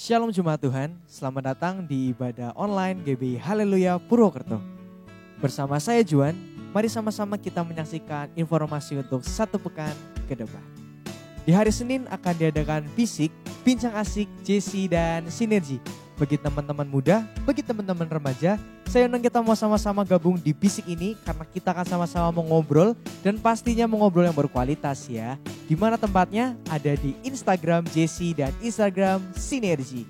Shalom Jemaat Tuhan, selamat datang di ibadah online GBI Haleluya Purwokerto. Bersama saya Juan, mari sama-sama kita menyaksikan informasi untuk satu pekan ke depan. Di hari Senin akan diadakan Bisik, Bincang Asik, JC dan Sinergi. Bagi teman-teman muda, bagi teman-teman remaja, saya undang kita mau sama-sama gabung di Bisik ini karena kita akan sama-sama mengobrol dan pastinya mengobrol yang berkualitas ya. Di mana tempatnya? Ada di Instagram JC dan Instagram Sinergi.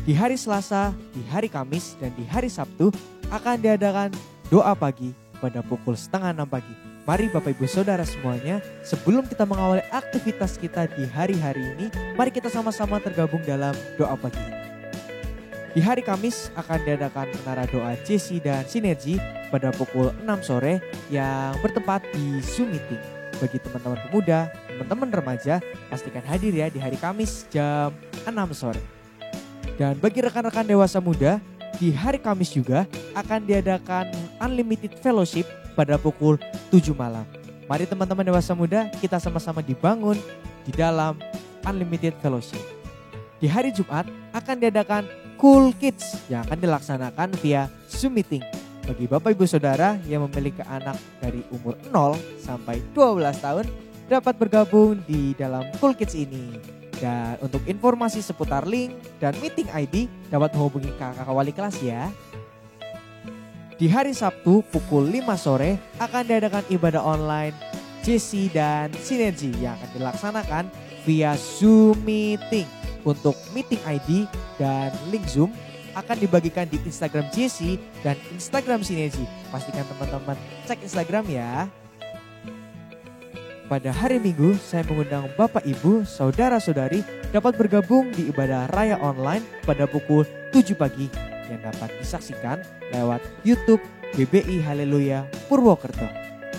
Di hari Selasa, di hari Kamis, dan di hari Sabtu akan diadakan doa pagi pada pukul 5:30 pagi. Mari Bapak Ibu Saudara semuanya, sebelum kita mengawali aktivitas kita di hari-hari ini, mari kita sama-sama tergabung dalam doa pagi ini. Di hari Kamis akan diadakan menara doa JC dan Sinergi pada pukul 6 sore yang bertempat di Zoom Meeting. Bagi teman-teman pemuda, teman-teman remaja, pastikan hadir ya di hari Kamis jam 6 sore. Dan bagi rekan-rekan dewasa muda, di hari Kamis juga akan diadakan Unlimited Fellowship pada pukul 7 malam. Mari teman-teman dewasa muda, kita sama-sama dibangun di dalam Unlimited Fellowship. Di hari Jumat akan diadakan Cool Kids yang akan dilaksanakan via Zoom Meeting. Bagi Bapak Ibu Saudara yang memiliki anak dari umur 0 sampai 12 tahun dapat bergabung di dalam Cool Kids ini. Dan untuk informasi seputar link dan meeting ID dapat menghubungi kakak wali kelas ya. Di hari Sabtu pukul 5 sore akan diadakan ibadah online JC dan Sinergi yang akan dilaksanakan via Zoom Meeting. Untuk meeting ID dan link Zoom akan dibagikan di Instagram JC dan Instagram Sinergi. Pastikan teman-teman cek Instagram ya. Pada hari Minggu saya mengundang Bapak Ibu, Saudara-saudari dapat bergabung di ibadah raya online pada pukul 7 pagi yang dapat disaksikan lewat YouTube GBI Haleluya Purwokerto.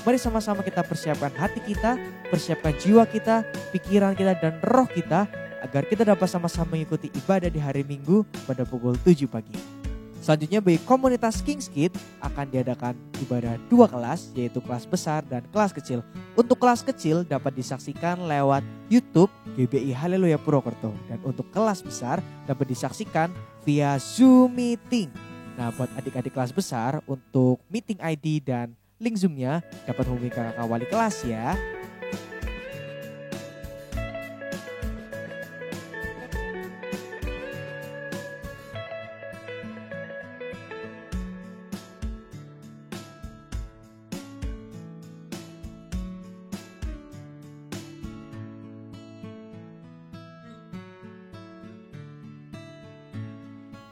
Mari sama-sama kita persiapkan hati kita, persiapkan jiwa kita, pikiran kita dan roh kita agar kita dapat sama-sama mengikuti ibadah di hari Minggu pada pukul 7 pagi. Selanjutnya bagi komunitas Kings Kid akan diadakan ibadah 2 kelas, yaitu kelas besar dan kelas kecil. Untuk kelas kecil dapat disaksikan lewat YouTube GBI Haleluya Purwokerto. Dan untuk kelas besar dapat disaksikan via Zoom Meeting. Nah buat adik-adik kelas besar untuk meeting ID dan link Zoom-nya dapat hubungi kakak wali kelas ya.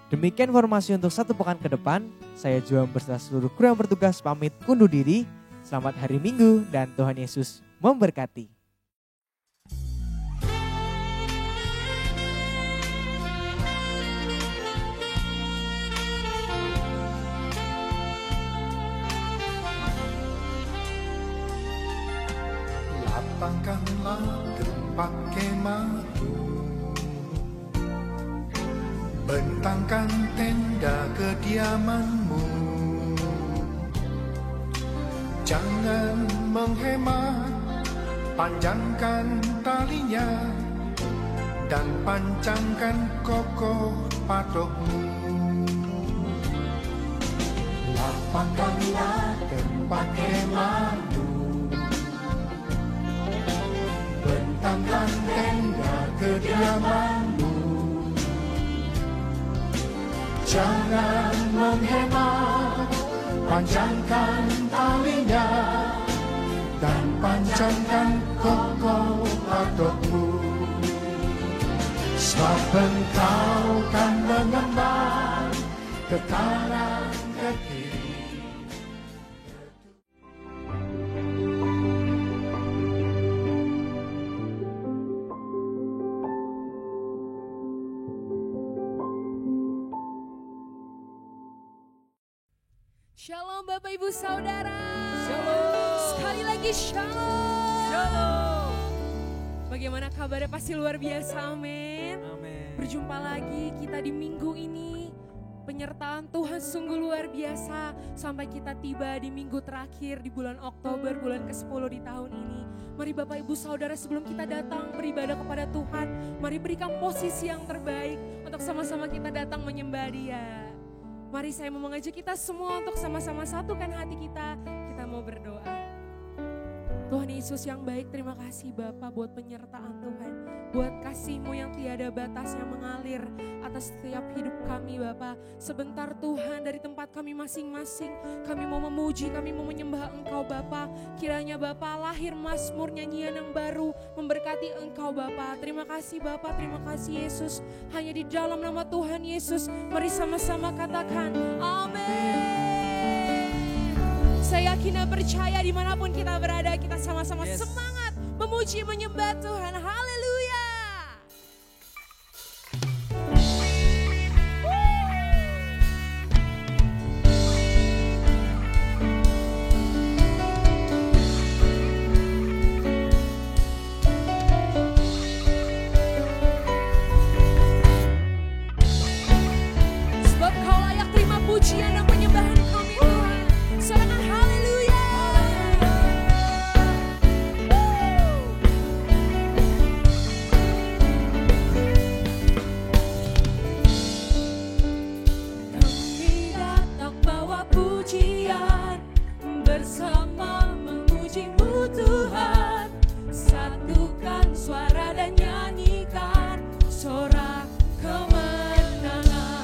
Demikian informasi untuk satu pekan ke depan. Saya Juan beserta seluruh kru yang bertugas pamit undur diri. Selamat hari Minggu dan Tuhan Yesus memberkati. Lapangkanlah tempat kemahku, bentangkan tenda kediamanmu. Jangan menghemat, panjangkan talinya dan pancangkan kokoh patukmu. Lapangkanlah tempat kemahmu, bentangkan tenda kediamanmu. Jangan menghemat, panjangkan talinya dan pancangkan kokoh patukmu. Sebab engkau kan mengembang ke kanan ke kiri. Shalom Bapak Ibu Saudara. Shalom. Sekali lagi shalom. Shalom. Bagaimana kabarnya? Pasti luar biasa, amin. Amin. Berjumpa lagi kita di minggu ini Penyertaan Tuhan sungguh luar biasa sampai kita tiba di minggu terakhir di bulan Oktober, bulan ke-10 di tahun ini. Mari Bapak Ibu Saudara, sebelum kita datang beribadah kepada Tuhan, mari berikan posisi yang terbaik untuk sama-sama kita datang menyembah Dia. Mari saya mau mengajak kita semua untuk sama-sama satukan hati kita mau berdoa. Tuhan Yesus yang baik, terima kasih Bapa buat penyertaan Tuhan. Buat kasih-Mu yang tiada batas yang mengalir atas setiap hidup kami Bapa. Sebentar Tuhan dari tempat kami masing-masing, kami mau memuji, kami mau menyembah Engkau Bapa. Kiranya Bapa lahir mazmur nyanyian yang baru memberkati Engkau Bapa. Terima kasih Bapa, terima kasih Yesus. Hanya di dalam nama Tuhan Yesus, mari sama-sama katakan amin. Saya yakin dan percaya dimanapun kita berada, kita sama-sama semangat memuji menyembah Tuhan. Haleluya. Sebab Kau layak terima pujian dan penyembahan kami Tuhan. Sorakan haleluya. Kami datang bawa pujian, bersama memuji-Mu Tuhan. Satukan suara dan nyanyikan sorak kemenangan.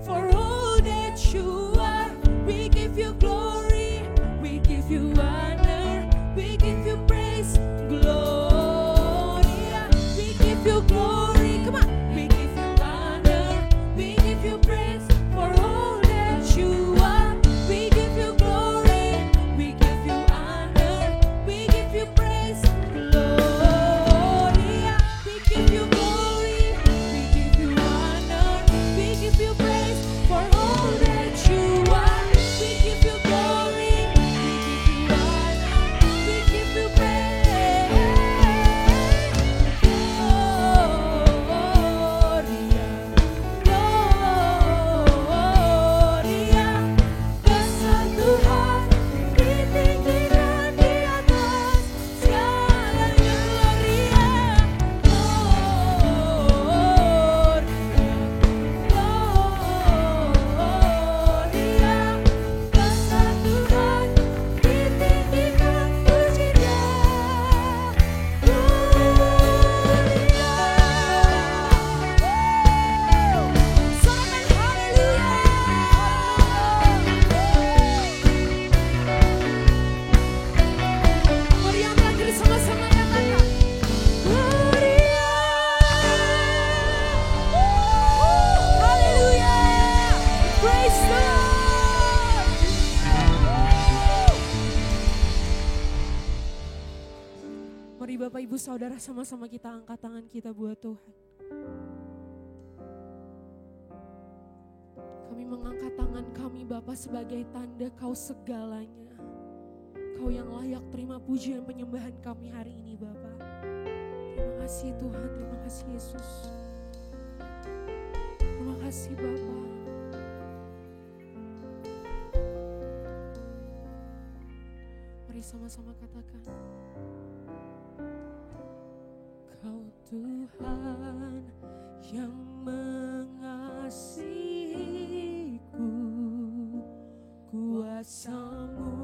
For all that you are, we give you glory, we give you honor. Bapak Ibu Saudara sama-sama kita angkat tangan kita buat Tuhan. Kami mengangkat tangan kami Bapa sebagai tanda Kau segalanya. Kau yang layak terima pujian penyembahan kami hari ini Bapa. Terima kasih Tuhan, terima kasih Yesus. Terima kasih Bapa. Mari sama-sama katakan. Kau Tuhan yang mengasihiku, kuasa-Mu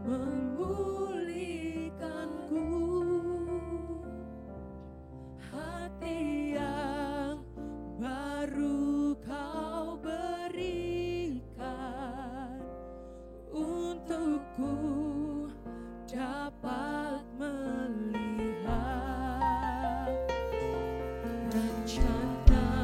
memulihkanku, hati yang baru Kau berikan untukku dapat melihat rencana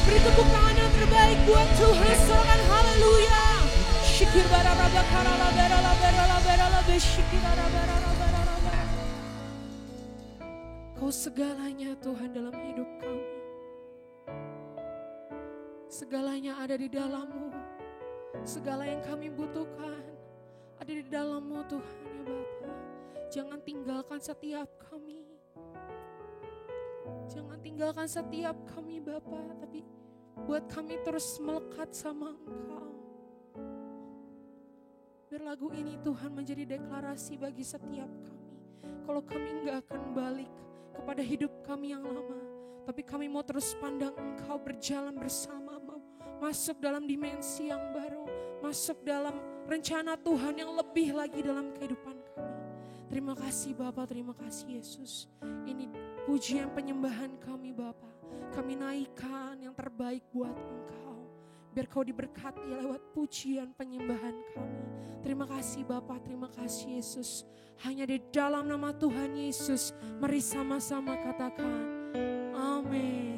Beri tepuk tangan yang terbaik buat Tuhan. Sorakan haleluya. Syikir barara karala berala berala berala besyikir barara berala. Kau segalanya Tuhan dalam hidup kami. Segalanya ada di dalam-Mu. Segala yang kami butuhkan ada di dalam-Mu Tuhan ya Bapa. Jangan tinggalkan setiap kami. Jangan tinggalkan setiap kami Bapa, tapi buat kami terus melekat sama Engkau. Biar lagu ini Tuhan menjadi deklarasi bagi setiap kami. Kalau kami enggak akan balik kepada hidup kami yang lama, tapi kami mau terus pandang Engkau, berjalan bersama-Mu, masuk dalam dimensi yang baru, masuk dalam rencana Tuhan yang lebih lagi dalam kehidupan kami. Terima kasih Bapa, terima kasih Yesus. Ini pujian penyembahan kami Bapa. Kami naikkan yang terbaik buat Engkau. Biar Kau diberkati lewat pujian penyembahan kami. Terima kasih Bapa, terima kasih Yesus. Hanya di dalam nama Tuhan Yesus, mari sama-sama katakan amin.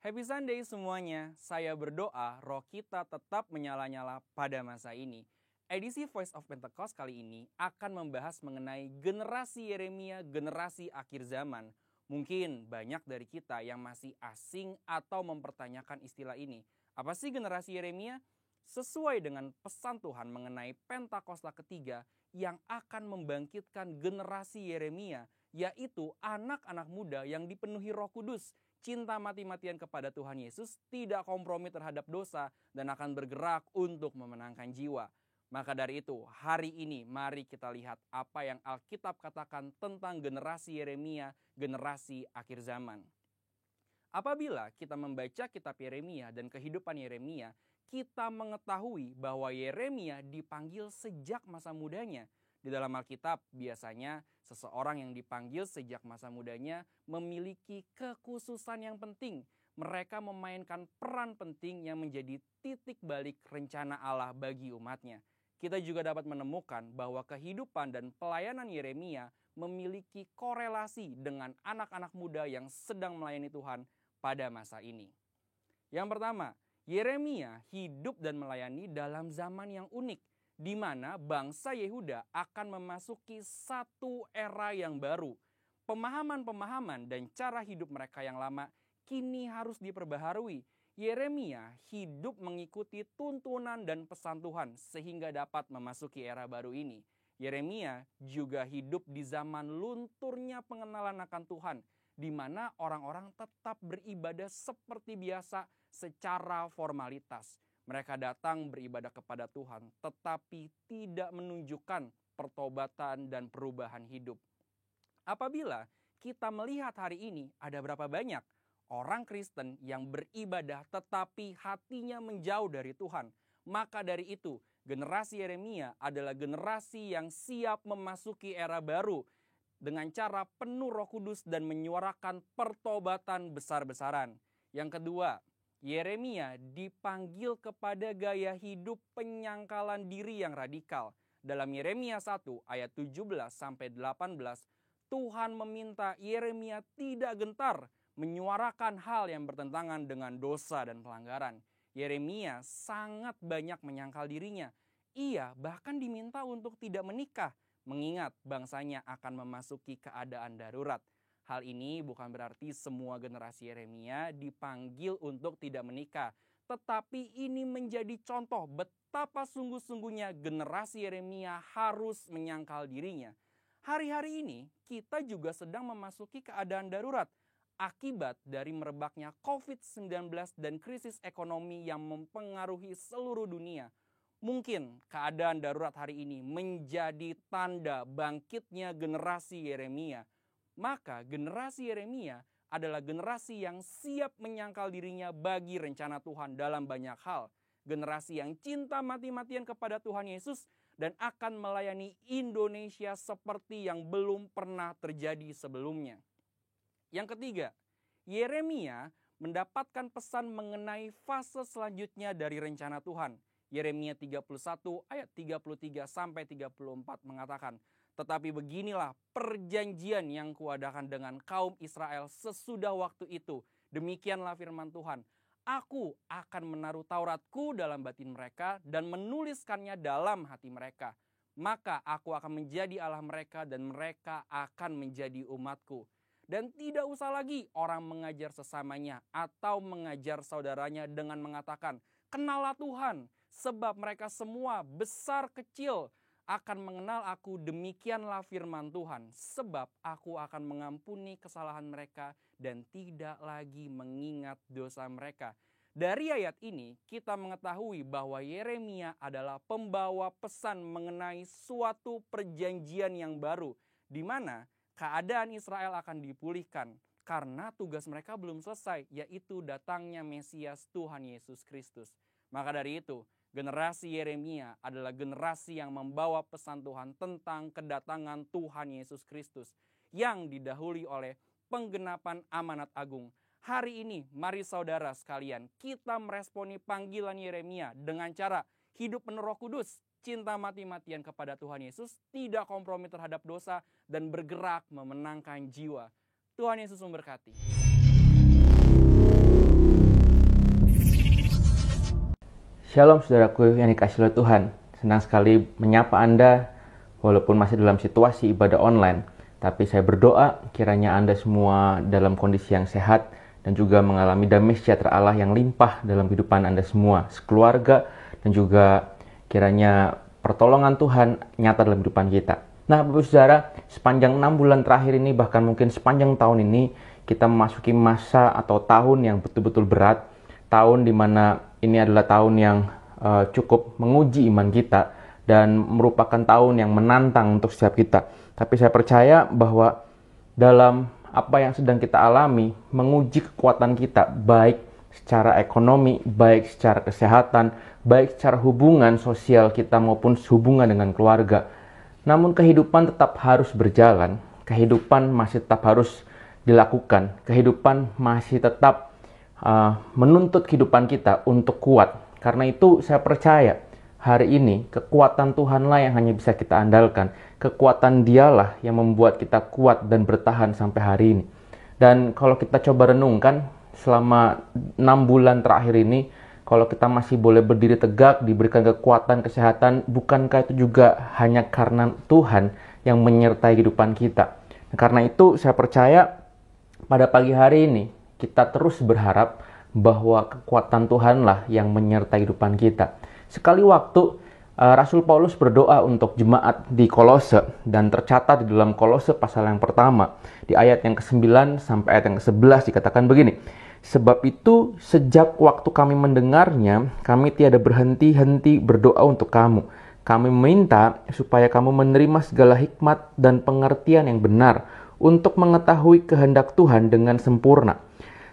Happy Sunday semuanya, saya berdoa roh kita tetap menyala-nyala pada masa ini. Edisi Voice of Pentecost kali ini akan membahas mengenai generasi Yeremia, generasi akhir zaman. Mungkin banyak dari kita yang masih asing atau mempertanyakan istilah ini. Apa sih generasi Yeremia? Sesuai dengan pesan Tuhan mengenai Pentakosta ketiga yang akan membangkitkan generasi Yeremia, yaitu anak-anak muda yang dipenuhi Roh Kudus, cinta mati-matian kepada Tuhan Yesus, tidak kompromi terhadap dosa, dan akan bergerak untuk memenangkan jiwa. Maka dari itu, hari ini mari kita lihat apa yang Alkitab katakan tentang generasi Yeremia, generasi akhir zaman. Apabila kita membaca kitab Yeremia dan kehidupan Yeremia, kita mengetahui bahwa Yeremia dipanggil sejak masa mudanya. Di dalam Alkitab biasanya seseorang yang dipanggil sejak masa mudanya memiliki kekhususan yang penting. Mereka memainkan peran penting yang menjadi titik balik rencana Allah bagi umatnya. Kita juga dapat menemukan bahwa kehidupan dan pelayanan Yeremia memiliki korelasi dengan anak-anak muda yang sedang melayani Tuhan pada masa ini. Yang pertama, Yeremia hidup dan melayani dalam zaman yang unik, di mana bangsa Yehuda akan memasuki satu era yang baru. Pemahaman-pemahaman dan cara hidup mereka yang lama kini harus diperbaharui. Yeremia hidup mengikuti tuntunan dan pesan Tuhan sehingga dapat memasuki era baru ini. Yeremia juga hidup di zaman lunturnya pengenalan akan Tuhan, di mana orang-orang tetap beribadah seperti biasa secara formalitas. Mereka datang beribadah kepada Tuhan, tetapi tidak menunjukkan pertobatan dan perubahan hidup. Apabila kita melihat hari ini, ada berapa banyak orang Kristen yang beribadah tetapi hatinya menjauh dari Tuhan. Maka dari itu, generasi Yeremia adalah generasi yang siap memasuki era baru dengan cara penuh Roh Kudus dan menyuarakan pertobatan besar-besaran. Yang kedua, Yeremia dipanggil kepada gaya hidup penyangkalan diri yang radikal. Dalam Yeremia 1 ayat 17-18, Tuhan meminta Yeremia tidak gentar menyuarakan hal yang bertentangan dengan dosa dan pelanggaran. Yeremia sangat banyak menyangkal dirinya. Ia bahkan diminta untuk tidak menikah, mengingat bangsanya akan memasuki keadaan darurat. Hal ini bukan berarti semua generasi Yeremia dipanggil untuk tidak menikah, tetapi ini menjadi contoh betapa sungguh-sungguhnya generasi Yeremia harus menyangkal dirinya. Hari-hari ini kita juga sedang memasuki keadaan darurat akibat dari merebaknya COVID-19 dan krisis ekonomi yang mempengaruhi seluruh dunia. Mungkin keadaan darurat hari ini menjadi tanda bangkitnya generasi Yeremia. Maka generasi Yeremia adalah generasi yang siap menyangkal dirinya bagi rencana Tuhan dalam banyak hal. Generasi yang cinta mati-matian kepada Tuhan Yesus dan akan melayani Indonesia seperti yang belum pernah terjadi sebelumnya. Yang ketiga, Yeremia mendapatkan pesan mengenai fase selanjutnya dari rencana Tuhan. Yeremia 31 ayat 33-34 mengatakan, Tetapi beginilah perjanjian yang kuadakan dengan kaum Israel sesudah waktu itu. Demikianlah firman Tuhan. Aku akan menaruh Tauratku dalam batin mereka dan menuliskannya dalam hati mereka. Maka aku akan menjadi Allah mereka dan mereka akan menjadi umatku. Dan tidak usah lagi orang mengajar sesamanya atau mengajar saudaranya dengan mengatakan, kenallah Tuhan, sebab mereka semua besar kecil akan mengenal aku. Demikianlah firman Tuhan, sebab aku akan mengampuni kesalahan mereka dan tidak lagi mengingat dosa mereka. Dari ayat ini kita mengetahui bahwa Yeremia adalah pembawa pesan mengenai suatu perjanjian yang baru, di mana keadaan Israel akan dipulihkan karena tugas mereka belum selesai, yaitu datangnya Mesias Tuhan Yesus Kristus. Maka dari itu, generasi Yeremia adalah generasi yang membawa pesan Tuhan tentang kedatangan Tuhan Yesus Kristus yang didahului oleh penggenapan amanat agung. Hari ini, mari saudara sekalian, kita meresponi panggilan Yeremia dengan cara hidup penuh Roh Kudus, cinta mati-matian kepada Tuhan Yesus, tidak kompromi terhadap dosa, dan bergerak memenangkan jiwa. Tuhan Yesus memberkati. Shalom saudaraku yang dikasihi oleh Tuhan. Senang sekali menyapa Anda walaupun masih dalam situasi ibadah online. Tapi saya berdoa kiranya Anda semua dalam kondisi yang sehat dan juga mengalami damai sejahtera Allah yang limpah dalam kehidupan Anda semua, sekeluarga, dan juga kiranya pertolongan Tuhan nyata dalam kehidupan kita. Nah, Bapak Saudara, sepanjang 6 bulan terakhir ini, bahkan mungkin sepanjang tahun ini, kita memasuki masa atau tahun yang betul-betul berat. Tahun di mana ini adalah tahun yang cukup menguji iman kita dan merupakan tahun yang menantang untuk setiap kita. Tapi saya percaya bahwa dalam apa yang sedang kita alami menguji kekuatan kita, baik secara ekonomi, baik secara kesehatan, baik secara hubungan sosial kita maupun hubungan dengan keluarga. Namun kehidupan tetap harus berjalan, kehidupan masih tetap harus dilakukan, kehidupan masih tetap menuntut kehidupan kita untuk kuat. Karena itu saya percaya hari ini kekuatan Tuhanlah yang hanya bisa kita andalkan. Kekuatan Dialah yang membuat kita kuat dan bertahan sampai hari ini. Dan kalau kita coba renungkan selama 6 bulan terakhir ini, kalau kita masih boleh berdiri tegak, diberikan kekuatan, kesehatan, bukankah itu juga hanya karena Tuhan yang menyertai kehidupan kita? Karena itu saya percaya pada pagi hari ini kita terus berharap bahwa kekuatan Tuhanlah yang menyertai kehidupan kita. Sekali waktu Rasul Paulus berdoa untuk jemaat di Kolose, dan tercatat di dalam Kolose pasal yang pertama di ayat yang ke-9 sampai ayat yang ke-11 dikatakan begini. Sebab itu sejak waktu kami mendengarnya, kami tiada berhenti-henti berdoa untuk kamu. Kami meminta supaya kamu menerima segala hikmat dan pengertian yang benar untuk mengetahui kehendak Tuhan dengan sempurna,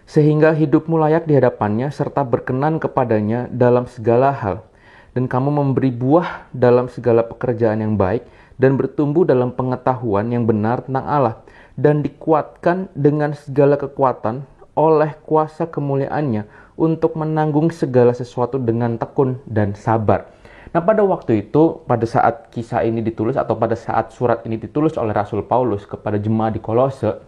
sehingga hidupmu layak di hadapannya serta berkenan kepadanya dalam segala hal. Dan kamu memberi buah dalam segala pekerjaan yang baik dan bertumbuh dalam pengetahuan yang benar tentang Allah, dan dikuatkan dengan segala kekuatan oleh kuasa kemuliaannya untuk menanggung segala sesuatu dengan tekun dan sabar. Nah, pada waktu itu, pada saat kisah ini ditulis atau pada saat surat ini ditulis oleh Rasul Paulus kepada jemaat di Kolose,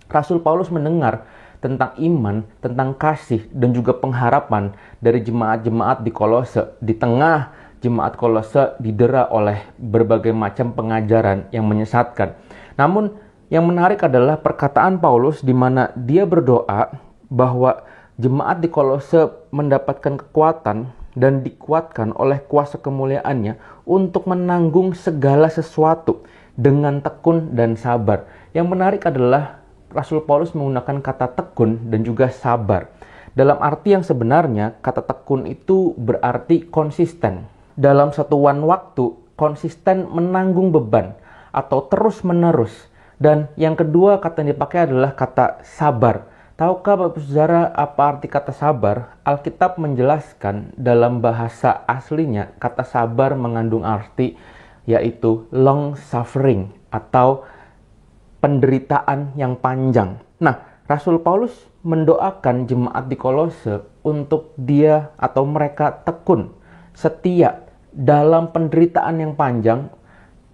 Rasul Paulus mendengar tentang iman, tentang kasih, dan juga pengharapan dari jemaat-jemaat di Kolose. Di tengah jemaat Kolose didera oleh berbagai macam pengajaran yang menyesatkan. Namun yang menarik adalah perkataan Paulus di mana dia berdoa bahwa jemaat di Kolose mendapatkan kekuatan dan dikuatkan oleh kuasa kemuliaannya untuk menanggung segala sesuatu dengan tekun dan sabar. Yang menarik adalah Rasul Paulus menggunakan kata tekun dan juga sabar. Dalam arti yang sebenarnya, kata tekun itu berarti konsisten. Dalam satuan waktu, konsisten menanggung beban atau terus-menerus. Dan yang kedua kata yang dipakai adalah kata sabar. Tahukah Bapak Saudara apa arti kata sabar? Alkitab menjelaskan dalam bahasa aslinya, kata sabar mengandung arti yaitu long suffering atau penderitaan yang panjang. Nah, Rasul Paulus mendoakan jemaat di Kolose untuk dia atau mereka tekun, setia dalam penderitaan yang panjang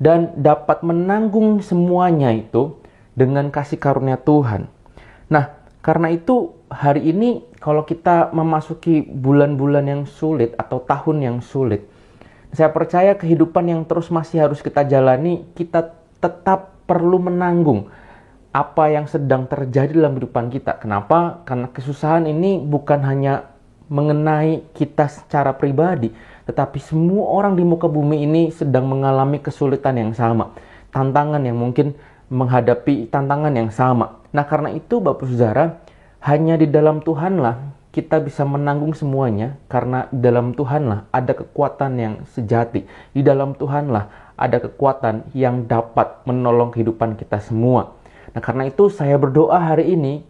dan dapat menanggung semuanya itu dengan kasih karunia Tuhan. Nah, karena itu hari ini kalau kita memasuki bulan-bulan yang sulit atau tahun yang sulit, saya percaya kehidupan yang terus masih harus kita jalani, kita tetap perlu menanggung apa yang sedang terjadi dalam kehidupan kita. Kenapa? Karena kesusahan ini bukan hanya mengenai kita secara pribadi, tetapi semua orang di muka bumi ini sedang mengalami kesulitan yang sama. Tantangan yang mungkin menghadapi tantangan yang sama. Nah, karena itu Bapak Saudara, hanya di dalam Tuhanlah kita bisa menanggung semuanya, karena di dalam Tuhanlah ada kekuatan yang sejati. Di dalam Tuhanlah ada kekuatan yang dapat menolong kehidupan kita semua. Nah, karena itu saya berdoa hari ini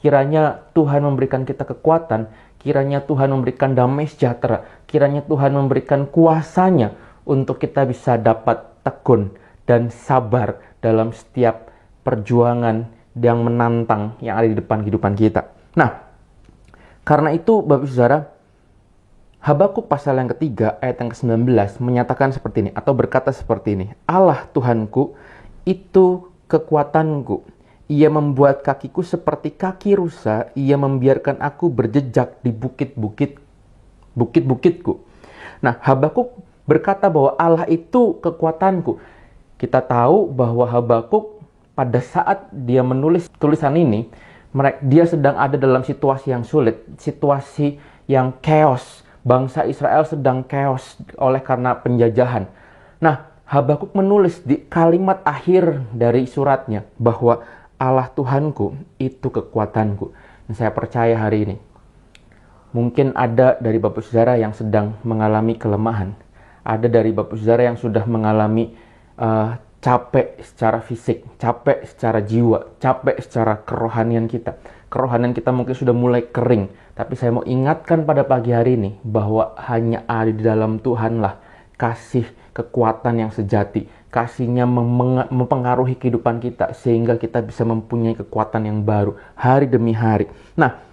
kiranya Tuhan memberikan kita kekuatan, kiranya Tuhan memberikan damai sejahtera, kiranya Tuhan memberikan kuasanya untuk kita bisa dapat tekun dan sabar dalam setiap perjuangan yang menantang yang ada di depan kehidupan kita. Nah, karena itu Bapak Saudara, Habakuk pasal yang ketiga ayat yang ke-19 menyatakan seperti ini atau berkata seperti ini. Allah Tuhanku itu kekuatanku. Ia membuat kakiku seperti kaki rusa, ia membiarkan aku berjejak di bukit-bukitku. Nah, Habakuk berkata bahwa Allah itu kekuatanku. Kita tahu bahwa Habakuk pada saat dia menulis tulisan ini, dia sedang ada dalam situasi yang sulit, situasi yang chaos. Bangsa Israel sedang chaos oleh karena penjajahan. Nah, Habakuk menulis di kalimat akhir dari suratnya bahwa Allah Tuhanku itu kekuatanku. Dan saya percaya hari ini mungkin ada dari Bapak Saudara yang sedang mengalami kelemahan. Ada dari Bapak Saudara yang sudah mengalami capek secara fisik, capek secara jiwa, capek secara kerohanian kita. Kerohanian kita mungkin sudah mulai kering. Tapi saya mau ingatkan pada pagi hari ini bahwa hanya ada di dalam Tuhanlah kasih kekuatan yang sejati. Kasihnya mempengaruhi kehidupan kita sehingga kita bisa mempunyai kekuatan yang baru hari demi hari. Nah,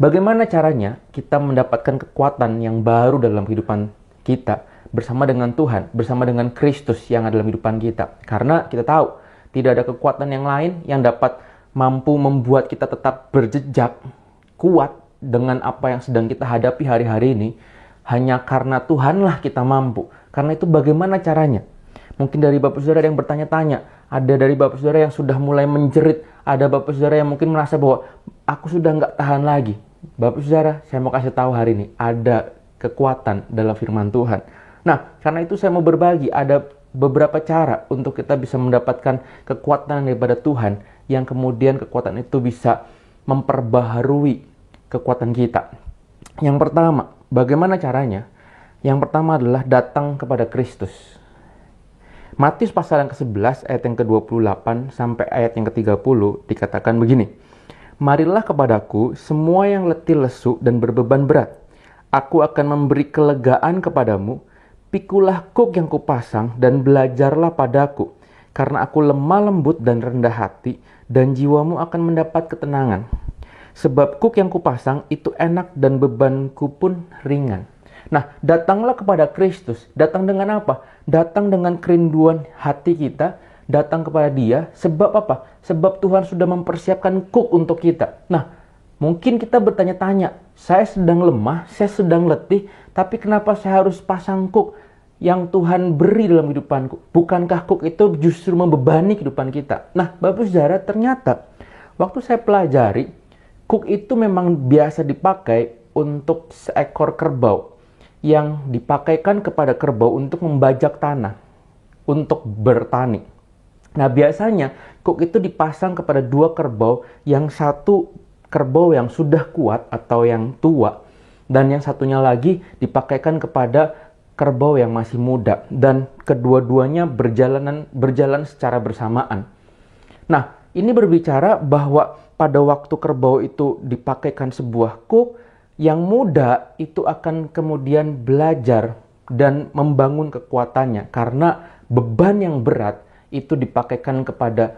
bagaimana caranya kita mendapatkan kekuatan yang baru dalam kehidupan kita bersama dengan Tuhan, bersama dengan Kristus yang ada dalam kehidupan kita? Karena kita tahu tidak ada kekuatan yang lain yang dapat mampu membuat kita tetap berjejak kuat dengan apa yang sedang kita hadapi hari-hari ini. Hanya karena Tuhanlah kita mampu. Karena itu bagaimana caranya? Mungkin dari Bapak Saudara yang bertanya-tanya, ada dari Bapak Saudara yang sudah mulai menjerit, ada Bapak Saudara yang mungkin merasa bahwa aku sudah nggak tahan lagi. Bapak Saudara, saya mau kasih tahu hari ini, ada kekuatan dalam firman Tuhan. Nah, karena itu saya mau berbagi, ada beberapa cara untuk kita bisa mendapatkan kekuatan daripada Tuhan, yang kemudian kekuatan itu bisa memperbaharui kekuatan kita. Yang pertama, bagaimana caranya? Yang pertama adalah datang kepada Kristus. Matius pasal yang ke-11 ayat yang ke-28 sampai ayat yang ke-30 dikatakan begini. Marilah kepadaku semua yang letih lesu dan berbeban berat. Aku akan memberi kelegaan kepadamu. Pikulah kuk yang kupasang dan belajarlah padaku. Karena aku lemah lembut dan rendah hati dan jiwamu akan mendapat ketenangan. Sebab kuk yang kupasang itu enak dan bebanku pun ringan. Nah, datanglah kepada Kristus. Datang dengan apa? Datang dengan kerinduan hati kita. Datang kepada Dia. Sebab apa? Sebab Tuhan sudah mempersiapkan kuk untuk kita. Nah, mungkin kita bertanya-tanya, saya sedang lemah, saya sedang letih, tapi kenapa saya harus pasang kuk yang Tuhan beri dalam kehidupanku? Bukankah kuk itu justru membebani kehidupan kita? Nah, Bapak Saudara, ternyata waktu saya pelajari, kuk itu memang biasa dipakai untuk seekor kerbau yang dipakaikan kepada kerbau untuk membajak tanah, untuk bertani. Nah, biasanya kuk itu dipasang kepada dua kerbau, yang satu kerbau yang sudah kuat atau yang tua, dan yang satunya lagi dipakaikan kepada kerbau yang masih muda, dan kedua-duanya berjalan secara bersamaan. Nah, ini berbicara bahwa pada waktu kerbau itu dipakaikan sebuah kuk, yang muda itu akan kemudian belajar dan membangun kekuatannya karena beban yang berat itu dipakaikan kepada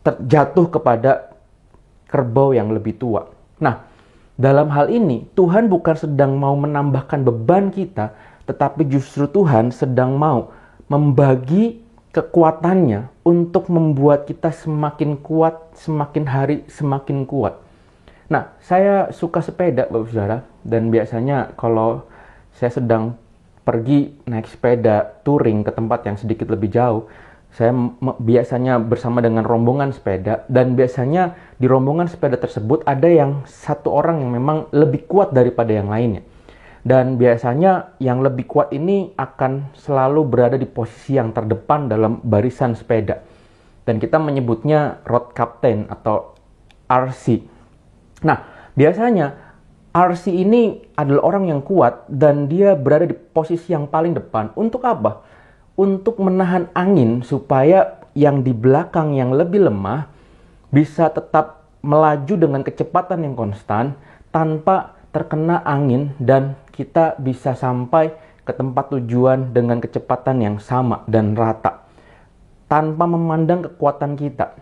terjatuh kepada kerbau yang lebih tua. Nah, dalam hal ini Tuhan bukan sedang mau menambahkan beban kita, tetapi justru Tuhan sedang mau membagi kekuatannya untuk membuat kita semakin kuat, semakin hari semakin kuat. Nah, saya suka sepeda, Bapak Saudara, dan biasanya kalau saya sedang pergi naik sepeda touring ke tempat yang sedikit lebih jauh, saya biasanya bersama dengan rombongan sepeda, dan biasanya di rombongan sepeda tersebut ada yang satu orang yang memang lebih kuat daripada yang lainnya. Dan biasanya yang lebih kuat ini akan selalu berada di posisi yang terdepan dalam barisan sepeda. Dan kita menyebutnya road captain atau RC. Nah, biasanya RC ini adalah orang yang kuat dan dia berada di posisi yang paling depan. Untuk apa? Untuk menahan angin supaya yang di belakang yang lebih lemah bisa tetap melaju dengan kecepatan yang konstan tanpa terkena angin, dan kita bisa sampai ke tempat tujuan dengan kecepatan yang sama dan rata tanpa memandang kekuatan kita.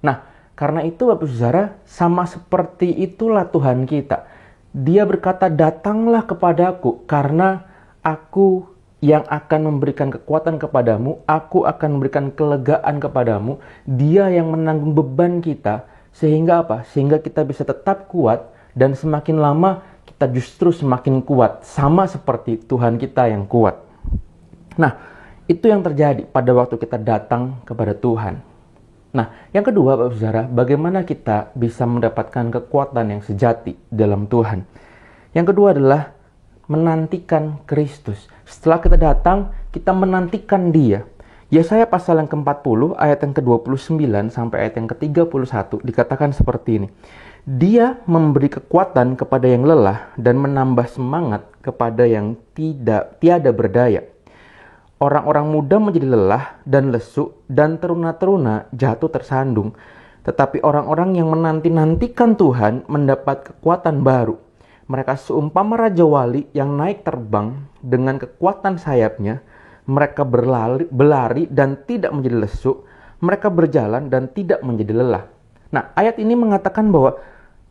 Nah, karena itu Bapak Saudara, sama seperti itulah Tuhan kita. Dia berkata, "Datanglah kepadaku karena aku yang akan memberikan kekuatan kepadamu, aku akan memberikan kelegaan kepadamu." Dia yang menanggung beban kita, sehingga apa? Sehingga kita bisa tetap kuat, dan semakin lama kita justru semakin kuat, sama seperti Tuhan kita yang kuat. Nah, itu yang terjadi pada waktu kita datang kepada Tuhan. Nah, yang kedua Bapak Saudara, bagaimana kita bisa mendapatkan kekuatan yang sejati dalam Tuhan? Yang kedua adalah menantikan Kristus. Setelah kita datang, kita menantikan Dia. Yesaya pasal yang ke-40 ayat yang ke-29 sampai ayat yang ke-31 dikatakan seperti ini. Dia memberi kekuatan kepada yang lelah dan menambah semangat kepada yang tiada berdaya. Orang-orang muda menjadi lelah dan lesu, dan teruna-teruna jatuh tersandung. Tetapi orang-orang yang menanti-nantikan Tuhan mendapat kekuatan baru. Mereka seumpama raja wali yang naik terbang dengan kekuatan sayapnya. Mereka berlari dan tidak menjadi lesu. Mereka berjalan dan tidak menjadi lelah. Nah, ayat ini mengatakan bahwa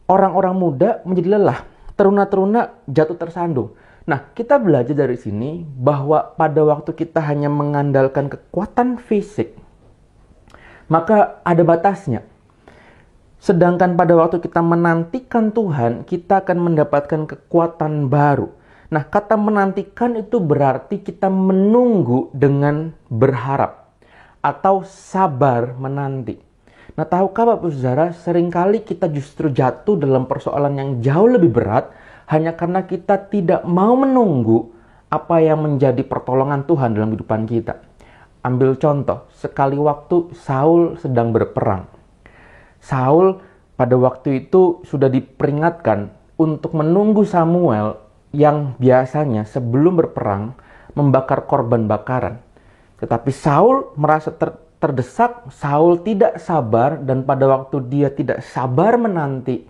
orang-orang muda menjadi lelah, teruna-teruna jatuh tersandung. Nah, kita belajar dari sini bahwa pada waktu kita hanya mengandalkan kekuatan fisik, maka ada batasnya. Sedangkan pada waktu kita menantikan Tuhan, kita akan mendapatkan kekuatan baru. Nah, kata menantikan itu berarti kita menunggu dengan berharap atau sabar menanti. Nah, tahukah Bapak Saudara, seringkali kita justru jatuh dalam persoalan yang jauh lebih berat hanya karena kita tidak mau menunggu apa yang menjadi pertolongan Tuhan dalam kehidupan kita. Ambil contoh, sekali waktu Saul sedang berperang. Saul pada waktu itu sudah diperingatkan untuk menunggu Samuel yang biasanya sebelum berperang membakar korban bakaran. Tetapi Saul merasa terdesak, Saul tidak sabar, dan pada waktu dia tidak sabar menanti,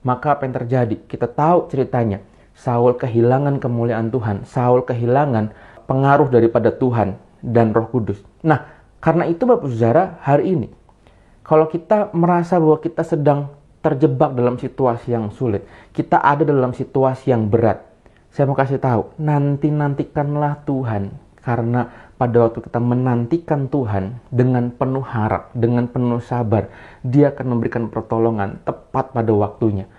maka apa yang terjadi? Kita tahu ceritanya. Saul kehilangan kemuliaan Tuhan, Saul kehilangan pengaruh daripada Tuhan dan Roh Kudus. Nah, karena itu Bapak Saudara, hari ini kalau kita merasa bahwa kita sedang terjebak dalam situasi yang sulit, kita ada dalam situasi yang berat, saya mau kasih tahu, nantikanlah Tuhan. Karena pada waktu kita menantikan Tuhan dengan penuh harap, dengan penuh sabar, Dia akan memberikan pertolongan tepat pada waktunya.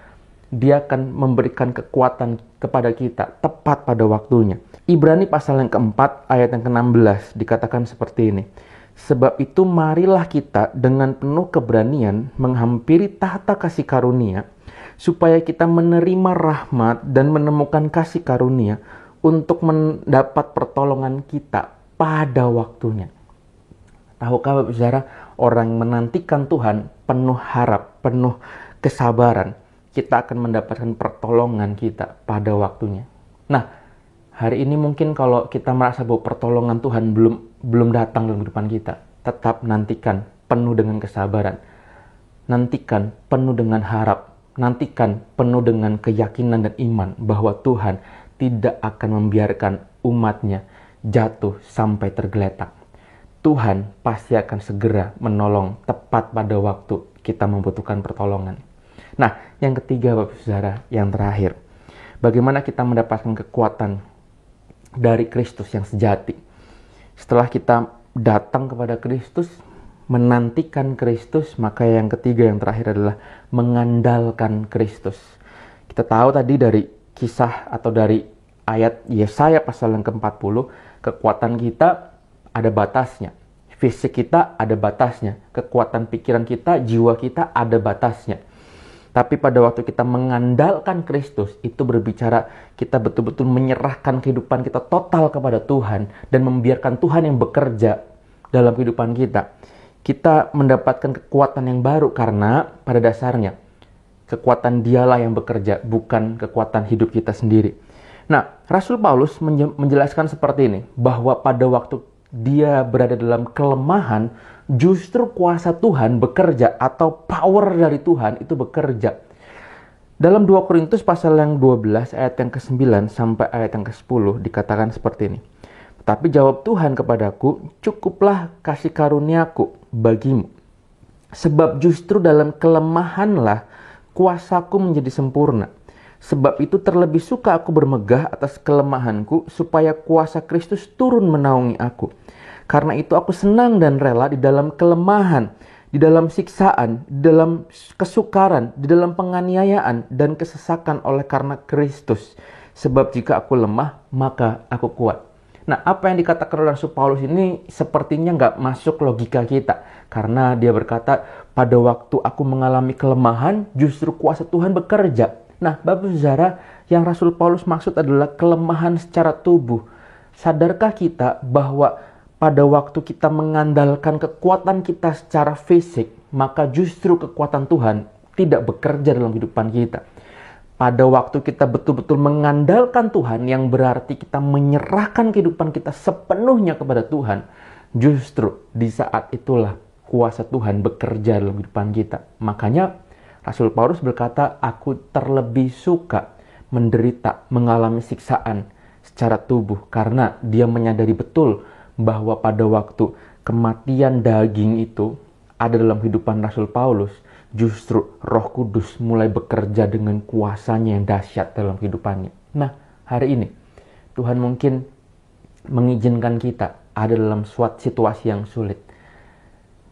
Dia akan memberikan kekuatan kepada kita tepat pada waktunya. Ibrani pasal yang keempat ayat yang ke-16 dikatakan seperti ini. Sebab itu marilah kita dengan penuh keberanian menghampiri tahta kasih karunia, supaya kita menerima rahmat dan menemukan kasih karunia untuk mendapat pertolongan kita pada waktunya. Tahukah Bapak Saudara, orang yang menantikan Tuhan penuh harap, penuh kesabaran, kita akan mendapatkan pertolongan kita pada waktunya. Nah, hari ini mungkin kalau kita merasa bahwa pertolongan Tuhan belum datang dalam kehidupan kita, tetap nantikan penuh dengan kesabaran. Nantikan penuh dengan harap, nantikan penuh dengan keyakinan dan iman bahwa Tuhan tidak akan membiarkan umatnya jatuh sampai tergeletak. Tuhan pasti akan segera menolong tepat pada waktu kita membutuhkan pertolongan. Nah, yang ketiga Bapak Saudara, yang terakhir. Bagaimana kita mendapatkan kekuatan dari Kristus yang sejati? Setelah kita datang kepada Kristus, menantikan Kristus, maka yang ketiga, yang terakhir adalah mengandalkan Kristus. Kita tahu tadi dari kisah atau dari ayat Yesaya pasal yang ke-40, kekuatan kita ada batasnya. Fisik kita ada batasnya. Kekuatan pikiran kita, jiwa kita ada batasnya. Tapi pada waktu kita mengandalkan Kristus, itu berbicara kita betul-betul menyerahkan kehidupan kita total kepada Tuhan dan membiarkan Tuhan yang bekerja dalam kehidupan kita. Kita mendapatkan kekuatan yang baru karena pada dasarnya kekuatan Dialah yang bekerja, bukan kekuatan hidup kita sendiri. Nah, Rasul Paulus menjelaskan seperti ini, bahwa pada waktu dia berada dalam kelemahan, justru kuasa Tuhan bekerja atau power dari Tuhan itu bekerja. Dalam 2 Korintus pasal yang 12 ayat yang ke-9 sampai ayat yang ke-10 dikatakan seperti ini. Tapi jawab Tuhan kepadaku, cukuplah kasih karuniaku bagimu. Sebab justru dalam kelemahanlah kuasaku menjadi sempurna. Sebab itu terlebih suka aku bermegah atas kelemahanku, supaya kuasa Kristus turun menaungi aku. Karena itu aku senang dan rela di dalam kelemahan, di dalam siksaan, di dalam kesukaran, di dalam penganiayaan, dan kesesakan oleh karena Kristus. Sebab jika aku lemah, maka aku kuat. Nah, apa yang dikatakan oleh Rasul Paulus ini sepertinya nggak masuk logika kita. Karena dia berkata, pada waktu aku mengalami kelemahan, justru kuasa Tuhan bekerja. Nah, Bapak Saudara, yang Rasul Paulus maksud adalah kelemahan secara tubuh. Sadarkah kita bahwa pada waktu kita mengandalkan kekuatan kita secara fisik, maka justru kekuatan Tuhan tidak bekerja dalam kehidupan kita. Pada waktu kita betul-betul mengandalkan Tuhan, yang berarti kita menyerahkan kehidupan kita sepenuhnya kepada Tuhan, justru di saat itulah kuasa Tuhan bekerja dalam kehidupan kita. Makanya Rasul Paulus berkata, aku terlebih suka menderita, mengalami siksaan secara tubuh, karena dia menyadari betul bahwa pada waktu kematian daging itu ada dalam kehidupan Rasul Paulus, justru Roh Kudus mulai bekerja dengan kuasanya yang dahsyat dalam kehidupannya. Nah, hari ini Tuhan mungkin mengizinkan kita ada dalam suatu situasi yang sulit.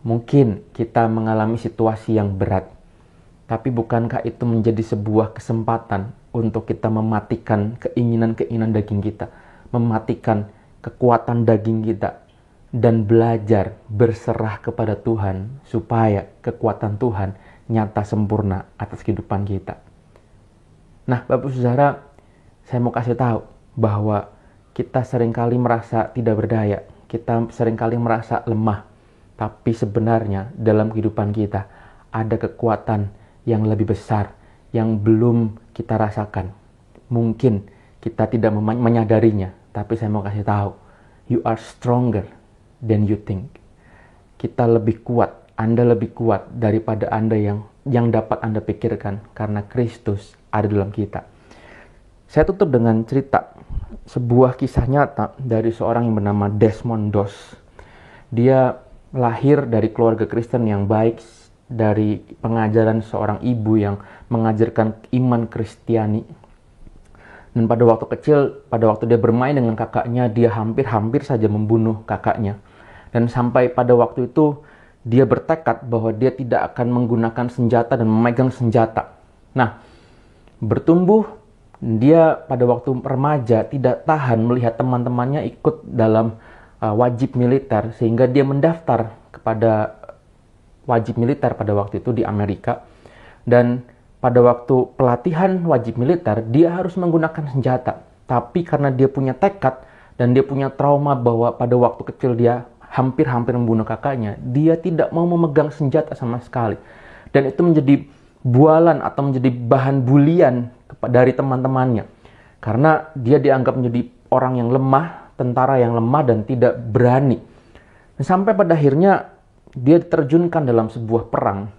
Mungkin kita mengalami situasi yang berat. Tapi bukankah itu menjadi sebuah kesempatan untuk kita mematikan keinginan-keinginan daging kita, mematikan kekuatan daging kita, dan belajar berserah kepada Tuhan supaya kekuatan Tuhan nyata sempurna atas kehidupan kita. Nah, Bapak Saudara, saya mau kasih tahu bahwa kita seringkali merasa tidak berdaya, kita seringkali merasa lemah, tapi sebenarnya dalam kehidupan kita ada kekuatan yang lebih besar yang belum kita rasakan. Mungkin kita tidak menyadarinya, tapi saya mau kasih tahu, you are stronger than you think. Kita lebih kuat, Anda lebih kuat daripada Anda yang dapat Anda pikirkan, karena Kristus ada dalam kita. Saya tutup dengan cerita sebuah kisah nyata dari seorang yang bernama Desmond Doss. Dia lahir dari keluarga Kristen yang baik, dari pengajaran seorang ibu yang mengajarkan iman Kristiani. Dan pada waktu kecil, pada waktu dia bermain dengan kakaknya, dia hampir saja membunuh kakaknya. Dan sampai pada waktu itu, dia bertekad bahwa dia tidak akan menggunakan senjata dan memegang senjata. Nah, bertumbuh, dia pada waktu remaja tidak tahan melihat teman-temannya ikut dalam wajib militer, sehingga dia mendaftar kepada wajib militer pada waktu itu di Amerika. Dan pada waktu pelatihan wajib militer, dia harus menggunakan senjata. Tapi karena dia punya tekad dan dia punya trauma bahwa pada waktu kecil dia hampir membunuh kakaknya, dia tidak mau memegang senjata sama sekali. Dan itu menjadi bualan atau menjadi bahan bulian dari teman-temannya. Karena dia dianggap menjadi orang yang lemah, tentara yang lemah dan tidak berani. Dan sampai pada akhirnya dia diterjunkan dalam sebuah perang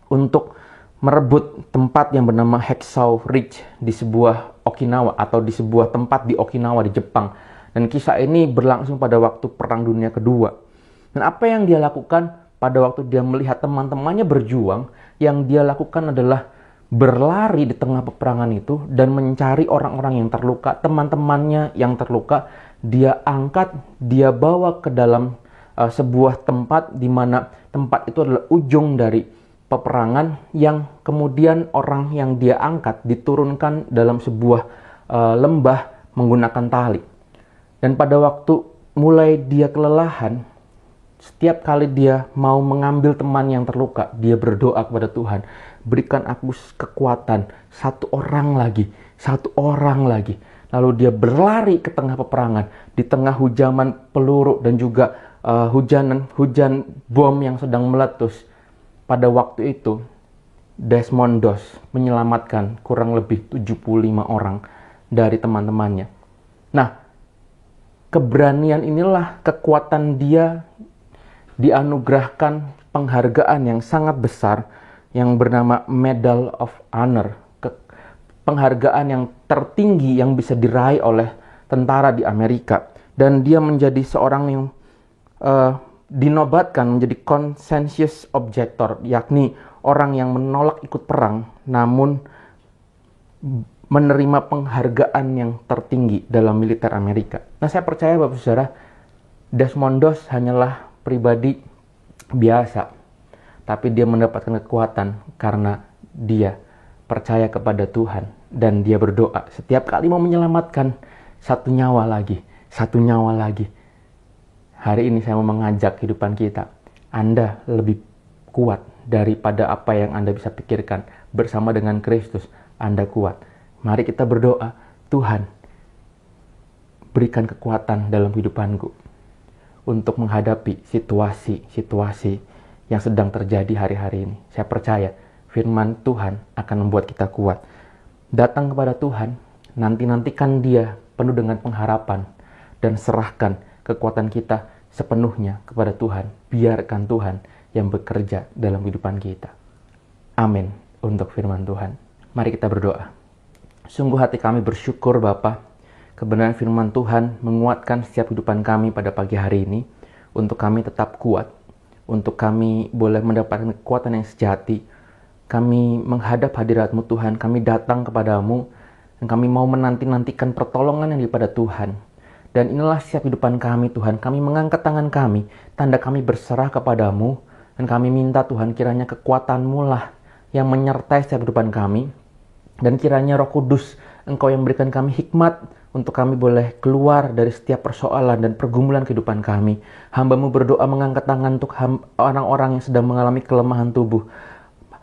untuk merebut tempat yang bernama Hacksaw Ridge di sebuah Okinawa, atau di sebuah tempat di Okinawa di Jepang. Dan kisah ini berlangsung pada waktu Perang Dunia Kedua. Dan apa yang dia lakukan pada waktu dia melihat teman-temannya berjuang, yang dia lakukan adalah berlari di tengah peperangan itu dan mencari orang-orang yang terluka, teman-temannya yang terluka, dia angkat, dia bawa ke dalam sebuah tempat di mana tempat itu adalah ujung dari peperangan, yang kemudian orang yang dia angkat diturunkan dalam sebuah lembah menggunakan tali. Dan pada waktu mulai dia kelelahan, setiap kali dia mau mengambil teman yang terluka, dia berdoa kepada Tuhan, berikan aku kekuatan, satu orang lagi. Lalu dia berlari ke tengah peperangan, di tengah hujaman peluru dan juga hujan bom yang sedang meletus. Pada waktu itu, Desmond Doss menyelamatkan kurang lebih 75 orang dari teman-temannya. Nah, keberanian inilah, kekuatan dia dianugerahkan penghargaan yang sangat besar yang bernama Medal of Honor. Penghargaan yang tertinggi yang bisa diraih oleh tentara di Amerika. Dan dia menjadi seorang yang dinobatkan menjadi conscientious objector, yakni orang yang menolak ikut perang namun menerima penghargaan yang tertinggi dalam militer Amerika. Nah, saya percaya Bapak Saudara, Desmond Doss hanyalah pribadi biasa, tapi dia mendapatkan kekuatan karena dia percaya kepada Tuhan dan dia berdoa setiap kali mau menyelamatkan satu nyawa lagi. Hari ini saya mau mengajak kehidupan kita. Anda lebih kuat daripada apa yang Anda bisa pikirkan. Bersama dengan Kristus, Anda kuat. Mari kita berdoa, Tuhan, berikan kekuatan dalam kehidupanku untuk menghadapi situasi-situasi yang sedang terjadi hari-hari ini. Saya percaya firman Tuhan akan membuat kita kuat. Datang kepada Tuhan, nantikan Dia penuh dengan pengharapan, dan serahkan kekuatan kita sepenuhnya kepada Tuhan. Biarkan Tuhan yang bekerja dalam kehidupan kita. Amin untuk firman Tuhan. Mari kita berdoa. Sungguh hati kami bersyukur Bapa, kebenaran firman Tuhan menguatkan setiap kehidupan kami pada pagi hari ini, untuk kami tetap kuat, untuk kami boleh mendapatkan kekuatan yang sejati. Kami menghadap hadirat-Mu Tuhan, kami datang kepadamu, dan kami mau menanti-nantikan pertolongan yang daripada Tuhan. Dan inilah setiap kehidupan kami Tuhan, kami mengangkat tangan kami, tanda kami berserah kepadamu, dan kami minta Tuhan kiranya kekuatan-Mu lah yang menyertai setiap kehidupan kami, dan kiranya Roh Kudus Engkau yang memberikan kami hikmat untuk kami boleh keluar dari setiap persoalan dan pergumulan kehidupan kami. Hamba-Mu berdoa mengangkat tangan untuk orang-orang yang sedang mengalami kelemahan tubuh.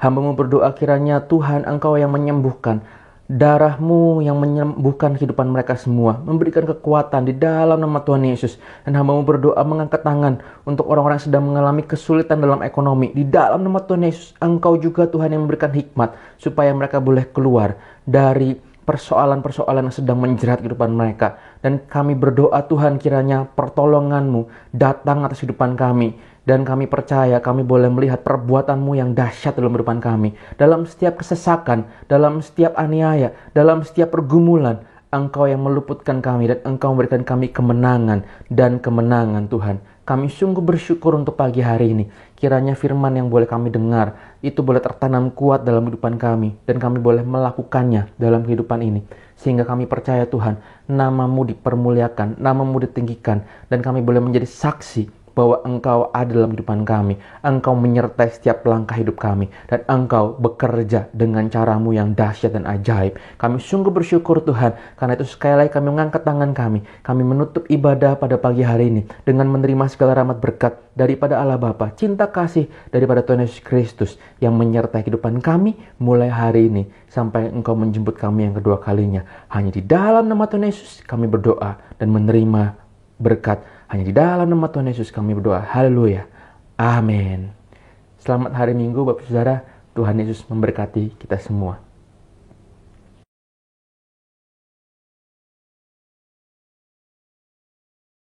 Hamba-Mu berdoa kiranya Tuhan Engkau yang menyembuhkan, darah-Mu yang menyembuhkan kehidupan mereka semua, memberikan kekuatan di dalam nama Tuhan Yesus. Dan hamba-Mu berdoa mengangkat tangan untuk orang-orang yang sedang mengalami kesulitan dalam ekonomi. Di dalam nama Tuhan Yesus, Engkau juga Tuhan yang memberikan hikmat supaya mereka boleh keluar dari persoalan-persoalan yang sedang menjerat kehidupan mereka. Dan kami berdoa Tuhan kiranya pertolongan-Mu datang atas kehidupan kami. Dan kami percaya kami boleh melihat perbuatan-Mu yang dahsyat dalam kehidupan kami. Dalam setiap kesesakan, dalam setiap aniaya, dalam setiap pergumulan, Engkau yang meluputkan kami dan Engkau memberikan kami kemenangan dan kemenangan Tuhan. Kami sungguh bersyukur untuk pagi hari ini. Kiranya firman yang boleh kami dengar itu boleh tertanam kuat dalam kehidupan kami. Dan kami boleh melakukannya dalam kehidupan ini. Sehingga kami percaya Tuhan, nama-Mu dipermuliakan, nama-Mu ditinggikan. Dan kami boleh menjadi saksi bahwa Engkau ada dalam kehidupan kami. Engkau menyertai setiap langkah hidup kami. Dan Engkau bekerja dengan cara-Mu yang dahsyat dan ajaib. Kami sungguh bersyukur Tuhan. Karena itu sekali lagi kami mengangkat tangan kami. Kami menutup ibadah pada pagi hari ini dengan menerima segala rahmat berkat daripada Allah Bapa, cinta kasih daripada Tuhan Yesus Kristus yang menyertai kehidupan kami mulai hari ini sampai Engkau menjemput kami yang kedua kalinya. Hanya di dalam nama Tuhan Yesus kami berdoa dan menerima berkat. Hanya di dalam nama Tuhan Yesus kami berdoa. Haleluya. Amin. Selamat hari Minggu Bapak Saudara. Tuhan Yesus memberkati kita semua.